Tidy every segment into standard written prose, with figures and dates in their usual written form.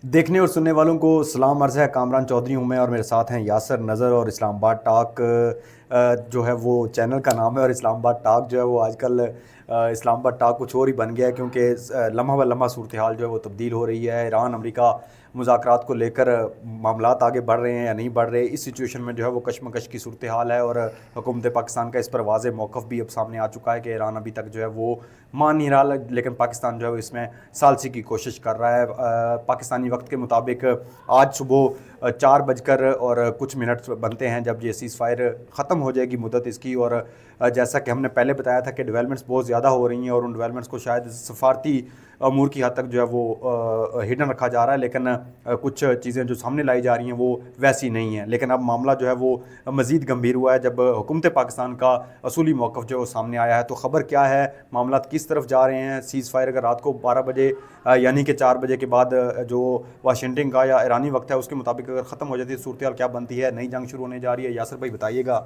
देखने और सुनने वालों को सलाम अर्ज़ है। कामरान चौधरी हूँ मैं और मेरे साथ हैं यासर नज़र। और इस्लामाबाद टॉक जो है वो चैनल का नाम है। और इस्लामाबाद टॉक जो है वो आजकल इस्लामाबाद टॉक कुछ और ही बन गया है, क्योंकि लम्हा ब लम्हा सूरत हाल जो है वो तब्दील हो रही है। ईरान अमेरिका मुज़ाकरात को लेकर मामलात आगे बढ़ रहे हैं या नहीं बढ़ रहे, इस सिचुएशन में जो है वो कशमकश की सूरत हाल है। और हुकूमत पाकिस्तान का इस पर वाज़ेह मौक़िफ़ भी अब सामने आ चुका है कि ईरान अभी तक जो है वो मान नहीं रहा, लेकिन पाकिस्तान जो है वो इसमें सालसी की कोशिश कर रहा है। पाकिस्तानी वक्त के मुताबिक आज सुबह 4 बजकर और कुछ मिनट बनते हैं जब ये सीज़ फायर ख़त्म हो जाएगी मुद्दत इसकी। और जैसा कि हमने पहले बताया था कि डेवलपमेंट्स बहुत ज़्यादा हो रही हैं और उन डेवलपमेंट्स को शायद सफारती अमूर की हद तक जो है वो हिडन रखा जा रहा है, लेकिन कुछ चीज़ें जो सामने लाई जा रही हैं वो वैसी नहीं हैं। लेकिन अब मामला जो है वो मज़ीद गंभीर हुआ है जब हुकूमत पाकिस्तान का असूली मौक़िफ़ जो है वो सामने आया है। तो ख़बर क्या है, मामला किस तरफ जा रहे हैं? सीज़ फायर अगर रात को 12 बजे यानी कि 4 बजे के बाद जो वाशिंगटन का या ईरानी वक्त है उसके मुताबिक अगर ख़त्म हो जाती है, सूरत हाल क्या बनती है? नई जंग शुरू होने जा रही है। यासर भाई बताइएगा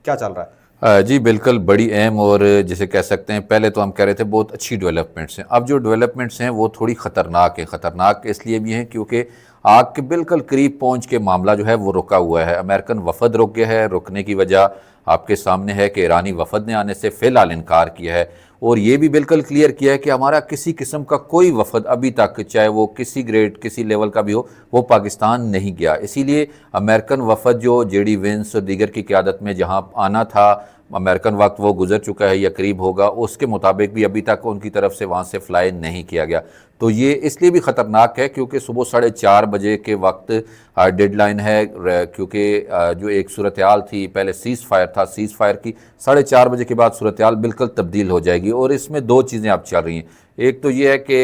क्या चल रहा है? जी बिल्कुल, बड़ी अहम और जिसे कह सकते हैं, पहले तो हम कह रहे थे बहुत अच्छी डेवलपमेंट्स हैं। अब जो डेवलपमेंट्स हैं वो थोड़ी ख़तरनाक हैं। ख़तरनाक इसलिए भी हैं क्योंकि आग के बिल्कुल करीब पहुंच के मामला जो है वो रुका हुआ है। अमेरिकन वफद रुक गया है। रुकने की वजह आपके सामने है कि ईरानी वफद ने आने से फ़िलहाल इनकार किया है और ये भी बिल्कुल क्लियर किया है कि हमारा किसी किस्म का कोई वफद अभी तक, चाहे वो किसी ग्रेड किसी लेवल का भी हो, वो पाकिस्तान नहीं गया। इसीलिए अमेरिकन वफद जो जेडी वेंस और दीगर की क़यादत में जहाँ आना था, अमेरिकन वक्त वो गुजर चुका है या करीब होगा, उसके मुताबिक भी अभी तक उनकी तरफ से वहाँ से फ्लाई नहीं किया गया। तो ये इसलिए भी ख़तरनाक है क्योंकि सुबह 4:30 बजे के वक्त डेडलाइन है। क्योंकि जो एक सूरत हाल थी, पहले सीज़ फायर था, सीज़ फायर की 4:30 बजे के बाद सूरत हाल बिल्कुल तब्दील हो जाएगी। और इसमें दो चीज़ें अब चल रही हैं। एक तो ये है कि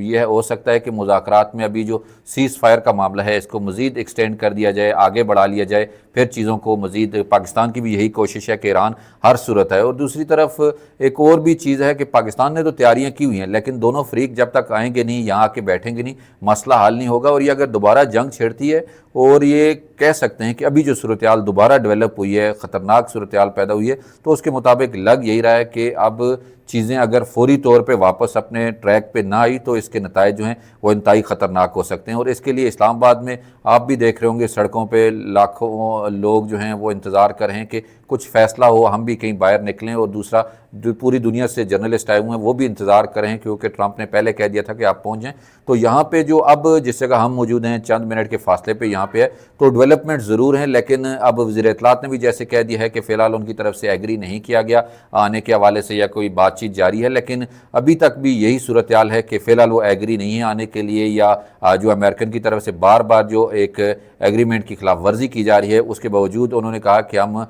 यह हो सकता है कि मुज़ाकरात में अभी जो सीज़ फायर का मामला है इसको मज़ीद एक्सटेंड कर दिया जाए, आगे बढ़ा लिया जाए, फिर चीज़ों को मज़ीद, पाकिस्तान की भी यही कोशिश है कि ईरान हर सूरत है। और दूसरी तरफ एक और भी चीज़ है कि पाकिस्तान ने तो तैयारियां की हुई हैं, लेकिन दोनों फ्रीक जब तक आएंगे नहीं, यहाँ आके बैठेंगे नहीं, मसला हल नहीं होगा। और ये अगर दोबारा जंग छेड़ती है, और ये कह सकते हैं कि अभी जो सूरत हाल दोबारा डेवलप हुई है, ख़तरनाक सूरत हाल पैदा हुई है, तो उसके मुताबिक लग यही रहा है कि अब चीज़ें अगर फौरी तौर पे वापस अपने ट्रैक पे ना आई तो इसके नताइज जो हैं वो इंतहाई ख़तरनाक हो सकते हैं। और इसके लिए इस्लामाबाद में आप भी देख रहे होंगे, सड़कों पे लाखों लोग जो हैं वो इंतज़ार कर रहे हैं कि कुछ फ़ैसला हो, हम भी कहीं बाहर निकलें। और दूसरा, जो पूरी दुनिया से जर्नलिस्ट आए हुए हैं वो भी इंतज़ार कर रहे हैं, क्योंकि ट्रंप ने पहले कह दिया था कि आप पहुँच जाएँ। तो यहाँ पे जो अब जिस जगह हम मौजूद हैं, चंद मिनट के फासले पे यहाँ पे है, तो डेवलपमेंट ज़रूर हैं। लेकिन अब वज़ीर इत्तलात ने भी जैसे कह दिया है कि फ़िलहाल उनकी तरफ से एग्री नहीं किया गया आने के हवाले से, या कोई बातचीत जारी है। लेकिन अभी तक भी यही सूरत हाल है कि फ़िलहाल वो एग्री नहीं है आने के लिए, या जो अमेरिकन की तरफ से बार बार जो एक एग्रीमेंट की खिलाफ वर्जी की जा रही है, उसके बावजूद उन्होंने कहा कि हम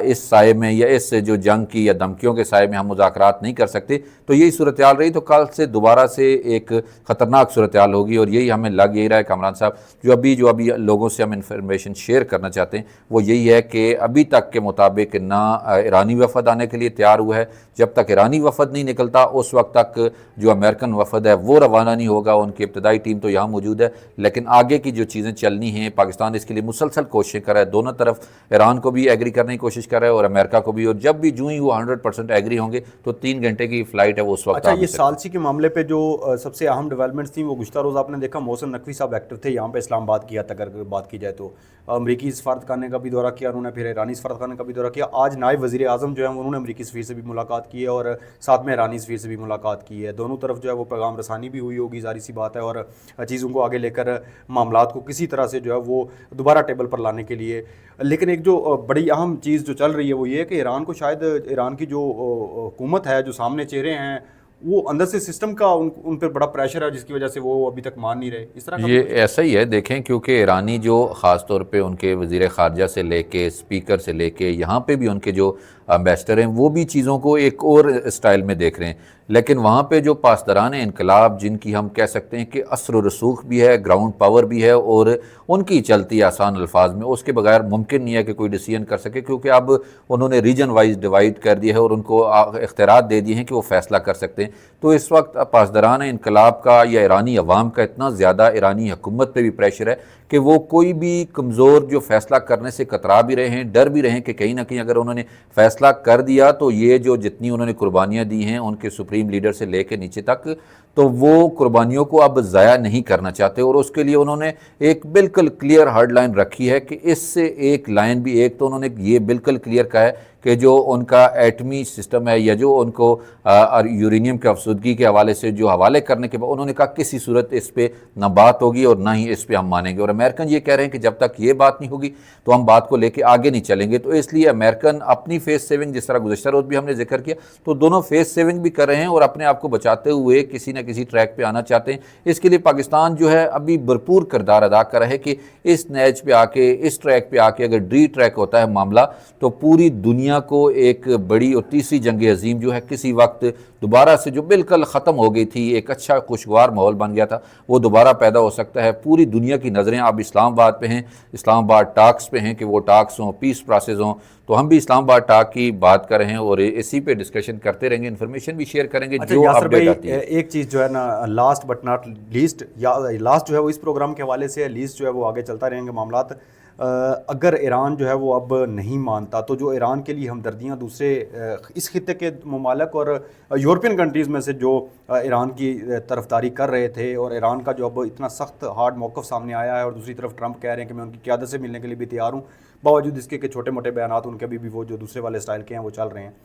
इस साए में या इस जो जंग की या धमकियों के साए में हम मुज़ाकरात नहीं कर सकते। तो यही सूरत हाल रही। तो कल से दोबारा से एक ख़तरनाक सूरत हाल होगी। और यही हमें लग यही रहा है कामरान साहब, जो अभी लोगों से हम इंफॉर्मेशन शेयर करना चाहते हैं वो यही है कि अभी तक के मुताबिक ना ईरानी वफद आने के लिए तैयार हुआ है। जब तक ईरानी वफद नहीं निकलता उस वक्त तक जो अमेरिकन वफद है वो रवाना नहीं होगा। उनकी इब्तदाई टीम तो यहाँ मौजूद है, लेकिन आगे की जो चीज़ें चलनी हैं, पाकिस्तान इसके लिए मुसलसल कोशिशें कर रहा है। दोनों तरफ ईरान को भी एग्री करने की कोशिश कर रहा है और अमेरिका को भी। और जब भी जूँ ही वो 100% एग्री होंगे तो 3 घंटे की फ़्लाइट है वो उस वक्त अच्छा, आ ये भी सकते हैं। सालसी के मामले पे जो सबसे अहम डेवलपमेंट्स थी वो गुज़श्ता रोज़ आपने देखा मोहसिन नकवी साहब एक्टिव थे यहाँ पे इस्लामाबाद की हद तक अगर बात की जाए तो। अमरीकी सफारतखाने का भी दौरा किया उन्होंने, फिर ईरानी सफारतखाने का भी दौरा किया। आज नायब वज़ीर आज़म जो है उन्होंने अमरीकी सफ़ीर से भी मुलाकात की है और साथ में ईरानी सफ़ीर से भी मुलाकात की है। दोनों तरफ जो है वो पैगाम रसानी भी हुई होगी, ज़ाहिर सी बात है। और चीज़ों को आगे लेकर मामलात को किसी तरह से जो है वो दोबारा टेबल पर लाने के लिए। लेकिन एक जो बड़ी अहम चीज़ जो चल रही है वो ये है कि ईरान को शायद, ईरान की जो हुकूमत है, जो सामने चेहरे हैं, वो अंदर से सिस्टम का उन पर बड़ा प्रेशर है जिसकी वजह से वो अभी तक मान नहीं रहे। इस तरह का भी ये कुछ है? ऐसा ही है, देखें, क्योंकि ईरानी जो ख़ास तौर पे उनके वज़ीर ख़ारजा से लेके स्पीकर से लेके यहाँ पे भी उनके जो एम्बेसडर हैं वो भी चीज़ों को एक और स्टाइल में देख रहे हैं। लेकिन वहाँ पे जो पासदारान इनकलाब, जिनकी हम कह सकते हैं कि असर व रसूख भी है, ग्राउंड पावर भी है, और उनकी चलती आसान अल्फाज में, उसके बगैर मुमकिन नहीं है कि कोई डिसीजन कर सके। क्योंकि अब उन्होंने रीजन वाइज डिवाइड कर दिया है और उनको इख्तियारात दे दिए हैं कि वो फ़ैसला कर सकते हैं। तो इस वक्त पासदारान इनकलाब का या ईरानी अवाम का इतना ज़्यादा ईरानी हुकूमत पे भी प्रेशर है कि वो कोई भी कमज़ोर जो फ़ैसला करने से कतरा भी रहे हैं, डर भी रहे हैं कि कहीं ना कहीं अगर उन्होंने फ़ैसला कर दिया तो ये जो जितनी उन्होंने कुर्बानियाँ दी हैं उनके सुप्रीम लीडर से लेकर नीचे तक, तो वो कुर्बानियों को अब ज़ाया नहीं करना चाहते और उसके लिए उन्होंने एक बिल्कुल क्लियर हार्ड लाइन रखी है कि इससे एक लाइन भी, एक तो उन्होंने ये बिल्कुल क्लियर कहा है कि जो उनका एटमी सिस्टम है या जो उनको यूरेनियम की अफसुदगी के हवाले से जो हवाले करने के बाद उन्होंने कहा किसी सूरत इस पर ना बात होगी और ना ही इस पर हम मानेंगे। और अमेरिकन ये कह रहे हैं कि जब तक ये बात नहीं होगी तो हम बात को लेकर आगे नहीं चलेंगे। तो इसलिए अमेरिकन अपनी फेस सेविंग, जिस तरह गुज़श्ता रोज़ भी हमने जिक्र किया, तो दोनों फेस सेविंग भी कर रहे हैं और अपने आप को बचाते हुए किसी न किसी ट्रैक पर आना चाहते हैं। इसके लिए पाकिस्तान जो है अभी भरपूर किरदार अदा कर रहा है कि इस नैज पे आके, इस ट्रैक पे आके अगर डी ट्रैक होता है मामला तो पूरी दुनिया को एक बड़ी और तीसरी जंग अजीम जो है किसी वक्त दोबारा से, जो बिल्कुल ख़त्म हो गई थी, एक अच्छा खुशगवार माहौल बन गया था, वो दोबारा पैदा हो सकता है। पूरी दुनिया की नज़रें अब इस्लामाबाद पे हैं, इस्लामाबाद टाक्स पे हैं कि वो टाक्स हों, पीस प्रोसेस हों। तो हम भी इस्लामाबाद टाक की बात कर रहे हैं और इसी पे डिस्कशन करते रहेंगे, इन्फॉर्मेशन भी शेयर करेंगे। अच्छा जो यासर अपडेट भाई, आती है एक चीज़ जो है ना, लास्ट बट नॉट लीस्ट, या लास्ट जो है वो इस प्रोग्राम के हवाले से है, लीस्ट जो है वो आगे चलता रहेंगे मामलात। अगर ईरान जो है वो अब नहीं मानता तो जो ईरान के लिए हमदर्दियाँ दूसरे इस खित्ते के ममालिक और यूरोपियन कंट्रीज़ में से जो ईरान की तरफदारी कर रहे थे, और ईरान का जो अब इतना सख्त हार्ड मौक़िफ़ सामने आया है और दूसरी तरफ ट्रंप कह रहे हैं कि मैं उनकी क़यादत से मिलने के लिए भी तैयार हूँ, बावजूद इसके कि छोटे मोटे बयानात उनके भी वो जो दूसरे वाले स्टाइल के हैं वो चल रहे हैं।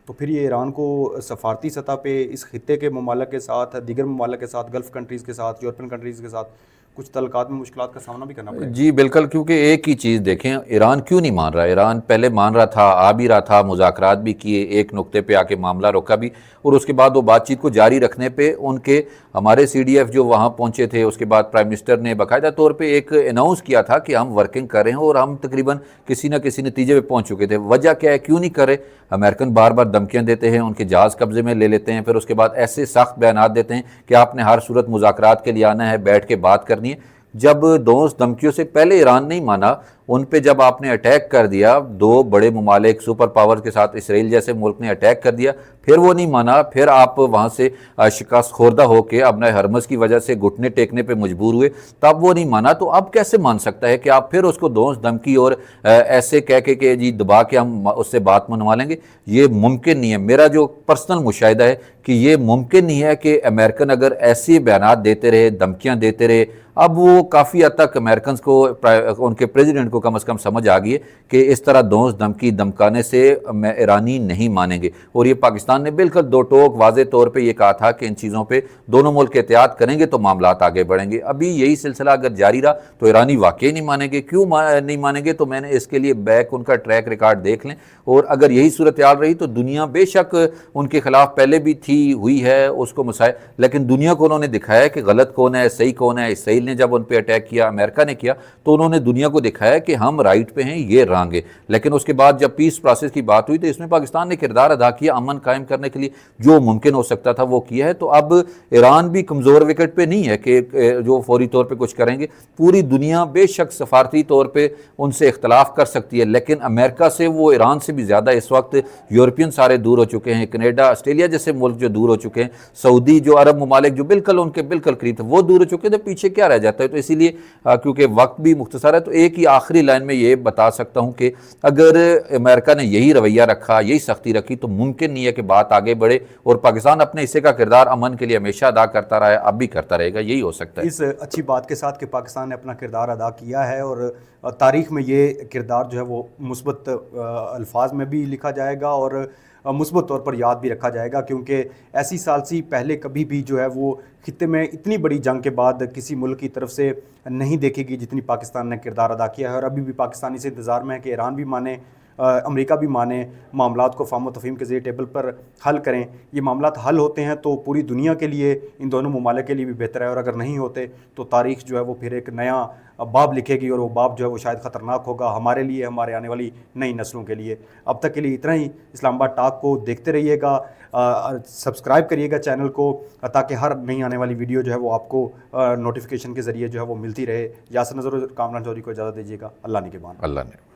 तो फिर ये ईरान को सफारती सतह पे इस खित्ते के ममालिक के साथ, दीगर ममालिक के साथ, गल्फ़ कंट्रीज़ के साथ, यूरोपियन कंट्रीज़ के साथ कुछ तल्कात में मुश्किलात का सामना भी करना पड़ेगा। जी बिल्कुल, क्योंकि एक ही चीज़ देखें, ईरान क्यों नहीं मान रहा। ईरान पहले मान रहा था, आ भी रहा था, मुज़ाकरात भी किए, एक नुक्ते पे आके मामला रोका भी, और उसके बाद वो बातचीत को जारी रखने पे उनके हमारे CDF जो वहाँ पहुँचे थे, उसके बाद प्राइम मिनिस्टर ने बाकायदा तौर पे एक अनाउंस किया था कि हम वर्किंग कर रहे हैं और हम तकरीबन किसी न किसी नतीजे पे पहुँच चुके थे। वजह क्या है, क्यों नहीं कर रहे? अमेरिकन बार बार धमकियाँ देते हैं, उनके जहाज़ कब्जे में ले लेते हैं, फिर उसके बाद ऐसे सख्त बयान देते हैं कि आपने हर सूरत मुज़ाकरात के लिए आना है, बैठ के बात करनी है। जब दोस्त धमकियों से पहले ईरान नहीं माना, उन पे जब आपने अटैक कर दिया, दो बड़े ममालिक सुपर पावर के साथ इसराइल जैसे मुल्क ने अटैक कर दिया, फिर वो नहीं माना, फिर आप वहाँ से शिकस्त खोरदा होकर अपने हरमस की वजह से घुटने टेकने पे मजबूर हुए, तब वो नहीं माना। तो अब कैसे मान सकता है कि आप फिर उसको दोस्त धमकी और ऐसे कह के जी दबा के हम उससे बात मनवा लेंगे? ये मुमकिन नहीं है। मेरा जो पर्सनल मुशाहिदा है कि ये मुमकिन नहीं है कि अमेरिकन अगर ऐसे बयान देते रहे, धमकियाँ देते रहे, अब वो काफ़ी हद तक अमेरिकन को, उनके प्रेसिडेंट को कम से कम समझ आ गई है कि इस तरह दोस्त धमकी धमकाने से ईरानी नहीं मानेंगे। और ये पाकिस्तान ने बिल्कुल दो टोक वाज़े तौर पे ये कहा था कि इन चीज़ों पे दोनों मुल्क एहतियात करेंगे तो मामलात आगे बढ़ेंगे। अभी यही सिलसिला अगर जारी रहा तो ईरानी वाकई नहीं मानेंगे। क्यों नहीं मानेंगे? तो मैंने इसके लिए बैक उनका ट्रैक रिकॉर्ड देख लें, और अगर यही सूरत हाल रही तो दुनिया बेशक उनके खिलाफ पहले भी थी, हुई है, उसको मसाए, लेकिन दुनिया को उन्होंने दिखाया कि गलत कौन है, सही कौन है। इसराइल ने जब उन पर अटैक किया, अमेरिका ने किया, तो उन्होंने दुनिया को दिखाया कि हम राइट पे हैं, ये रॉन्ग है। लेकिन उसके बाद जब पीस प्रोसेस की बात हुई तो इसमें पाकिस्तान ने किरदार अदा किया, अमन कायम करने के लिए जो मुमकिन हो सकता था वो किया है। तो अब ईरान भी कमज़ोर विकेट पे नहीं है कि जो फौरी तौर पर कुछ करेंगे। पूरी दुनिया बेशक सफारती तौर पर उनसे इख्तलाफ कर सकती है, लेकिन अमेरिका से वो ईरान से भी ज़्यादा इस वक्त यूरोपियन सारे दूर हो चुके हैं, कनेडा, ऑस्ट्रेलिया जैसे मुल्क जो दूर हो चुके हैं, सऊदी जो अरब ममालिक जो बिल्कुल उनके बिल्कुल करीब थे वो दूर हो चुके थे, पीछे क्या रह जाता है। तो इसीलिए क्योंकि वक्त भी मुख्तसर है, तो एक ही आखिरी लाइन में ये बता सकता हूँ कि अगर अमेरिका ने यही रवैया रखा, यही सख्ती रखी, तो मुमकिन नहीं है कि बात आगे बढ़े, और पाकिस्तान अपने हिस्से का किरदार अमन के लिए हमेशा अदा करता रहा है, अब भी करता रहेगा। यही हो सकता है इस अच्छी बात के साथ कि पाकिस्तान ने अपना किरदार अदा किया है, और तारीख़ में ये किरदार जो है वो मुस्बत अल्फाज में भी लिखा जाएगा और मुस्बत तौर पर याद भी रखा जाएगा, क्योंकि ऐसी सालसी पहले कभी भी जो है वो खित्ते में इतनी बड़ी जंग के बाद किसी मुल्क की तरफ से नहीं देखेगी जितनी पाकिस्तान ने किरदार अदा किया है। और अभी भी पाकिस्तान इस इंतज़ार में है कि ईरान भी माने, अमेरिका भी माने, मामलात को फाहम तफहीम के ज़रिए टेबल पर हल करें। ये मामलात हल होते हैं तो पूरी दुनिया के लिए, इन दोनों ममालिक के लिए भी बेहतर है, और अगर नहीं होते तो तारीख़ जो है वो फिर एक नया बाब लिखेगी, और वो बाब जो है वो शायद ख़तरनाक होगा हमारे लिए, हमारे आने वाली नई नस्लों के लिए। अब तक के लिए इतना ही। इस्लामाबाद टॉक को देखते रहिएगा, सब्सक्राइब करिएगा चैनल को, ताकि हर नई आने वाली वीडियो जो है वो आपको नोटिफिकेशन के ज़रिए जो है वो मिलती रहे। यासर नज़र और कामरान चौधरी को इजाज़त दीजिएगा। अल्लाह ने के बान। अल्लाह ने।